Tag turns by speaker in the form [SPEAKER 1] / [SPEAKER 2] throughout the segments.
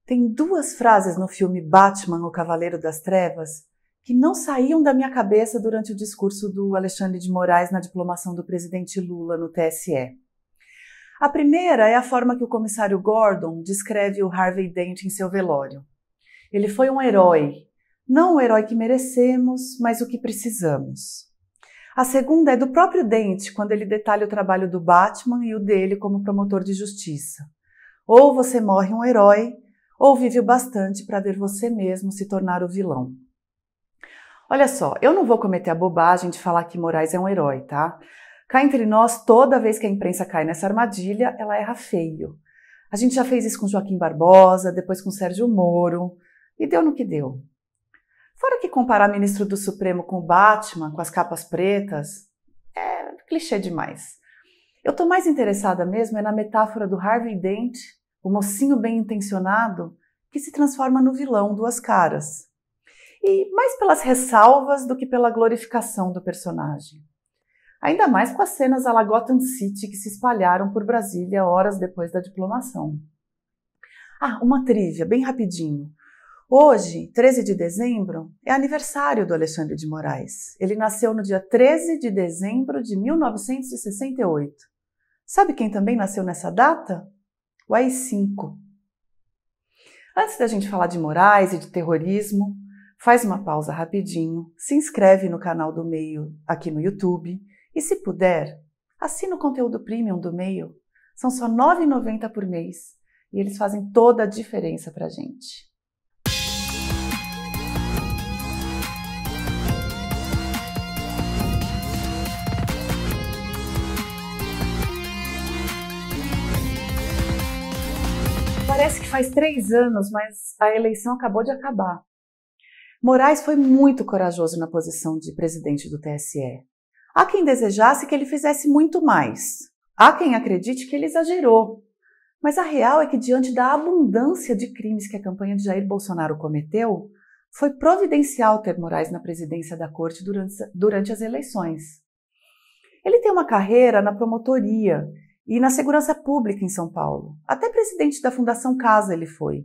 [SPEAKER 1] Tem duas frases no filme Batman, o Cavaleiro das Trevas, que não saíam da minha cabeça durante o discurso do Alexandre de Moraes na diplomação do presidente Lula no TSE. A primeira é a forma que o comissário Gordon descreve o Harvey Dent em seu velório. Ele foi um herói, não o herói que merecemos, mas o que precisamos. A segunda é do próprio Dent, quando ele detalha o trabalho do Batman e o dele como promotor de justiça. Ou você morre um herói, ou vive o bastante para ver você mesmo se tornar o vilão. Olha só, eu não vou cometer a bobagem de falar que Moraes é um herói, tá? Cá entre nós, toda vez que a imprensa cai nessa armadilha, ela erra feio. A gente já fez isso com Joaquim Barbosa, depois com Sérgio Moro, e deu no que deu. Fora que comparar ministro do Supremo com o Batman, com as capas pretas, é clichê demais. Eu tô mais interessada mesmo na metáfora do Harvey Dent, o mocinho bem-intencionado, que se transforma no vilão duas caras. E mais pelas ressalvas do que pela glorificação do personagem. Ainda mais com as cenas à la Gotham City que se espalharam por Brasília horas depois da diplomação. Ah, uma trivia, bem rapidinho. Hoje, 13 de dezembro, é aniversário do Alexandre de Moraes. Ele nasceu no dia 13 de dezembro de 1968. Sabe quem também nasceu nessa data? O AI-5. Antes da gente falar de Moraes e de terrorismo, faz uma pausa rapidinho, se inscreve no canal do Meio aqui no YouTube e, se puder, assina o conteúdo premium do Meio. São só R$ 9,90 por mês e eles fazem toda a diferença pra gente. Parece que faz 3 anos, mas a eleição acabou de acabar. Moraes foi muito corajoso na posição de presidente do TSE. Há quem desejasse que ele fizesse muito mais. Há quem acredite que ele exagerou. Mas a real é que, diante da abundância de crimes que a campanha de Jair Bolsonaro cometeu, foi providencial ter Moraes na presidência da corte durante as eleições. Ele tem uma carreira na promotoria e na segurança pública em São Paulo. Até presidente da Fundação Casa ele foi.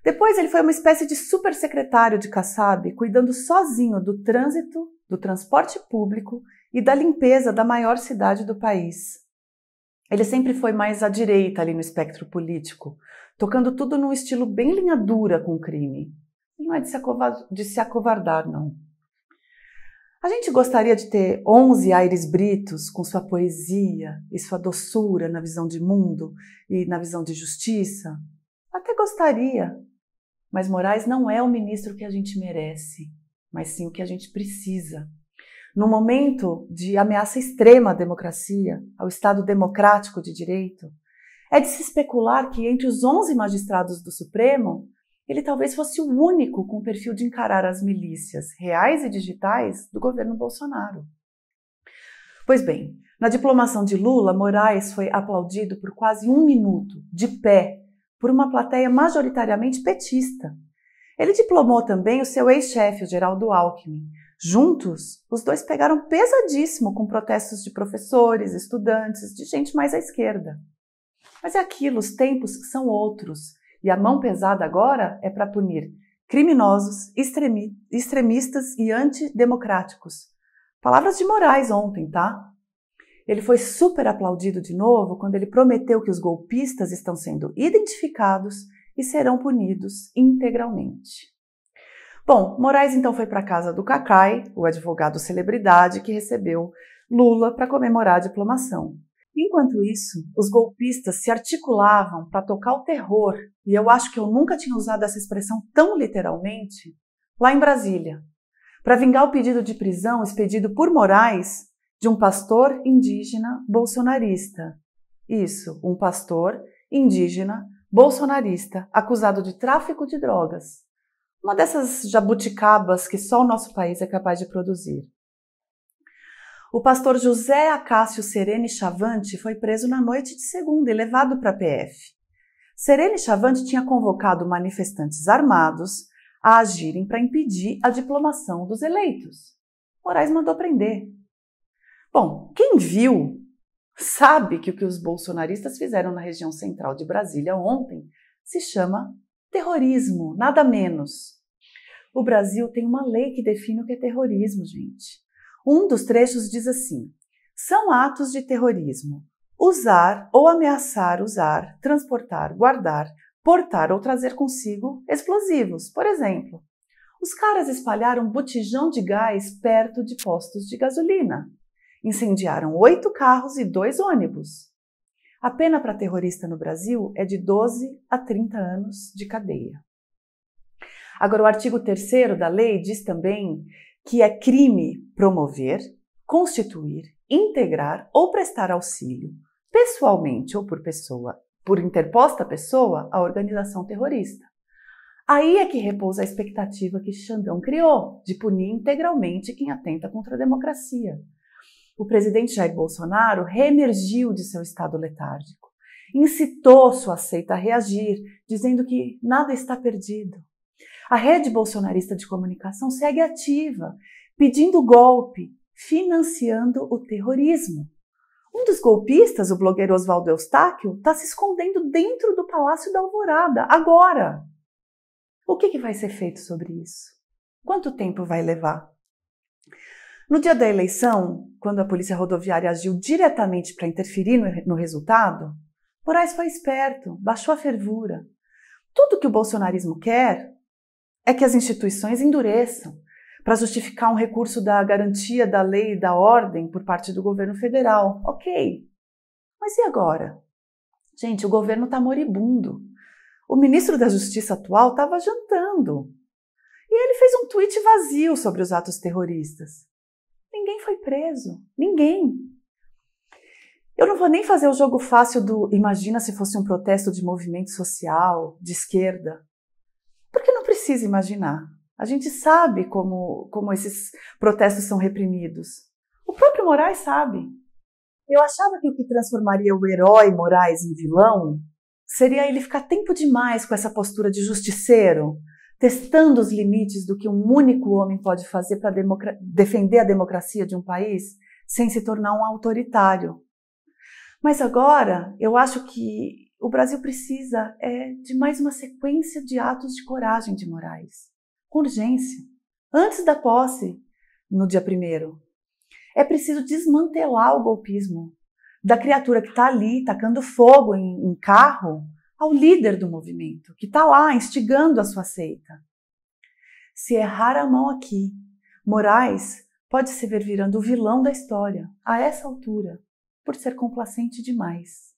[SPEAKER 1] Depois ele foi uma espécie de supersecretário de Kassab, cuidando sozinho do trânsito, do transporte público e da limpeza da maior cidade do país. Ele sempre foi mais à direita ali no espectro político, tocando tudo num estilo bem linha dura com o crime. Não é de se acovardar, não. A gente gostaria de ter 11 Aires Britos com sua poesia e sua doçura na visão de mundo e na visão de justiça? Até gostaria, mas Moraes não é o ministro que a gente merece, mas sim o que a gente precisa. No momento de ameaça extrema à democracia, ao Estado democrático de direito, é de se especular que entre os 11 magistrados do Supremo, ele talvez fosse o único com o perfil de encarar as milícias reais e digitais do governo Bolsonaro. Pois bem, na diplomação de Lula, Moraes foi aplaudido por quase 1 minuto, de pé, por uma plateia majoritariamente petista. Ele diplomou também o seu ex-chefe, o Geraldo Alckmin. Juntos, os dois pegaram pesadíssimo com protestos de professores, estudantes, de gente mais à esquerda. Mas é aquilo, os tempos são outros. E a mão pesada agora é para punir criminosos, extremistas e antidemocráticos. Palavras de Moraes ontem, tá? Ele foi super aplaudido de novo quando ele prometeu que os golpistas estão sendo identificados e serão punidos integralmente. Bom, Moraes então foi para a casa do Cacai, o advogado celebridade que recebeu Lula para comemorar a diplomação. Enquanto isso, os golpistas se articulavam para tocar o terror, e eu acho que eu nunca tinha usado essa expressão tão literalmente, lá em Brasília, para vingar o pedido de prisão expedido por Moraes de um pastor indígena bolsonarista. Isso, um pastor indígena bolsonarista acusado de tráfico de drogas. Uma dessas jabuticabas que só o nosso país é capaz de produzir. O pastor José Acácio Serene Chavante foi preso na noite de segunda e levado para a PF. Serene Chavante tinha convocado manifestantes armados a agirem para impedir a diplomação dos eleitos. Moraes mandou prender. Bom, quem viu sabe que o que os bolsonaristas fizeram na região central de Brasília ontem se chama Terrorismo, nada menos. O Brasil tem uma lei que define o que é terrorismo, gente. Um dos trechos diz assim: são atos de terrorismo usar ou ameaçar usar, transportar, guardar, portar ou trazer consigo explosivos. Por exemplo, os caras espalharam botijão de gás perto de postos de gasolina. Incendiaram 8 carros e 2 ônibus. A pena para terrorista no Brasil é de 12 a 30 anos de cadeia. Agora, o artigo 3º da lei diz também que é crime promover, constituir, integrar ou prestar auxílio, pessoalmente ou por interposta pessoa, à organização terrorista. Aí é que repousa a expectativa que Xandão criou de punir integralmente quem atenta contra a democracia. O presidente Jair Bolsonaro reemergiu de seu estado letárgico, incitou sua seita a reagir, dizendo que nada está perdido. A rede bolsonarista de comunicação segue ativa, pedindo golpe, financiando o terrorismo. Um dos golpistas, o blogueiro Oswaldo Eustáquio, está se escondendo dentro do Palácio da Alvorada, agora. O que vai ser feito sobre isso? Quanto tempo vai levar? No dia da eleição, quando a Polícia Rodoviária agiu diretamente para interferir no resultado, Moraes foi esperto, baixou a fervura. Tudo que o bolsonarismo quer é que as instituições endureçam para justificar um recurso da garantia da lei e da ordem por parte do governo federal. Ok, mas e agora? Gente, o governo está moribundo. O ministro da Justiça atual estava jantando. E ele fez um tweet vazio sobre os atos terroristas. Ninguém foi preso. Ninguém. Eu não vou nem fazer o jogo fácil do imagina se fosse um protesto de movimento social, de esquerda. Porque não precisa imaginar. A gente sabe como esses protestos são reprimidos. O próprio Moraes sabe. Eu achava que o que transformaria o herói Moraes em vilão seria ele ficar tempo demais com essa postura de justiceiro, testando os limites do que um único homem pode fazer para defender a democracia de um país sem se tornar um autoritário. Mas agora eu acho que o Brasil precisa de mais uma sequência de atos de coragem de Moraes, com urgência, antes da posse, no dia 1º. É preciso desmantelar o golpismo, da criatura que está ali tacando fogo em carro, ao líder do movimento, que está lá instigando a sua seita. Se errar a mão aqui, Moraes pode se ver virando o vilão da história, a essa altura, por ser complacente demais.